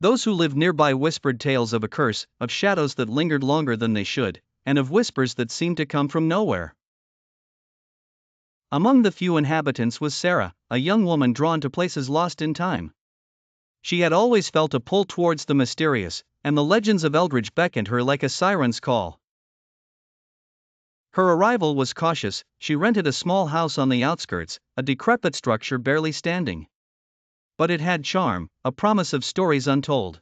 Those who lived nearby whispered tales of a curse, of shadows that lingered longer than they should, and of whispers that seemed to come from nowhere. Among the few inhabitants was Sarah, a young woman drawn to places lost in time. She had always felt a pull towards the mysterious, and the legends of Eldridge beckoned her like a siren's call. Her arrival was cautious. She rented a small house on the outskirts, a decrepit structure barely standing. But it had charm, a promise of stories untold.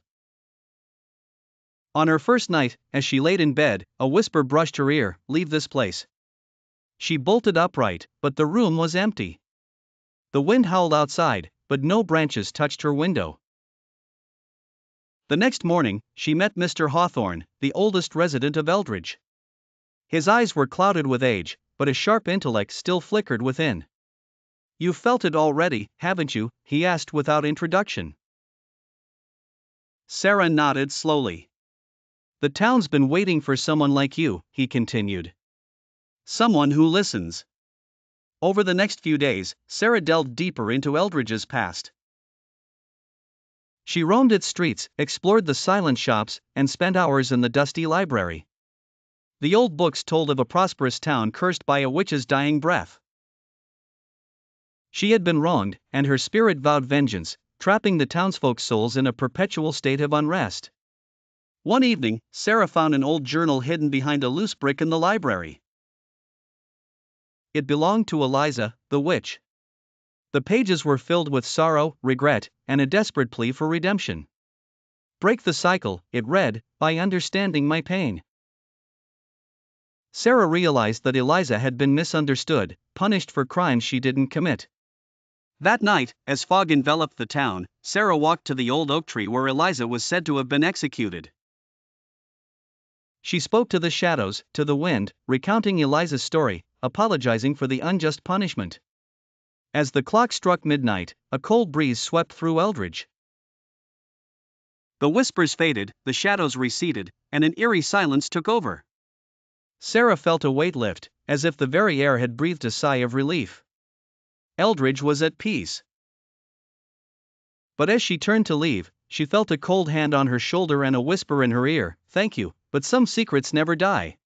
On her first night, as she laid in bed, a whisper brushed her ear, "Leave this place." She bolted upright, but the room was empty. The wind howled outside, but no branches touched her window. The next morning, she met Mr. Hawthorne, the oldest resident of Eldridge. His eyes were clouded with age, but a sharp intellect still flickered within. "You've felt it already, haven't you?" he asked without introduction. Sarah nodded slowly. "The town's been waiting for someone like you," he continued. "Someone who listens." Over the next few days, Sarah delved deeper into Eldridge's past. She roamed its streets, explored the silent shops, and spent hours in the dusty library. The old books told of a prosperous town cursed by a witch's dying breath. She had been wronged, and her spirit vowed vengeance, trapping the townsfolk's souls in a perpetual state of unrest. One evening, Sarah found an old journal hidden behind a loose brick in the library. It belonged to Eliza, the witch. The pages were filled with sorrow, regret, and a desperate plea for redemption. "Break the cycle," it read, "by understanding my pain." Sarah realized that Eliza had been misunderstood, punished for crimes she didn't commit. That night, as fog enveloped the town, Sarah walked to the old oak tree where Eliza was said to have been executed. She spoke to the shadows, to the wind, recounting Eliza's story, apologizing for the unjust punishment. As the clock struck midnight, a cold breeze swept through Eldridge. The whispers faded, the shadows receded, and an eerie silence took over. Sarah felt a weight lift, as if the very air had breathed a sigh of relief. Eldridge was at peace. But as she turned to leave, she felt a cold hand on her shoulder and a whisper in her ear, "Thank you, but some secrets never die."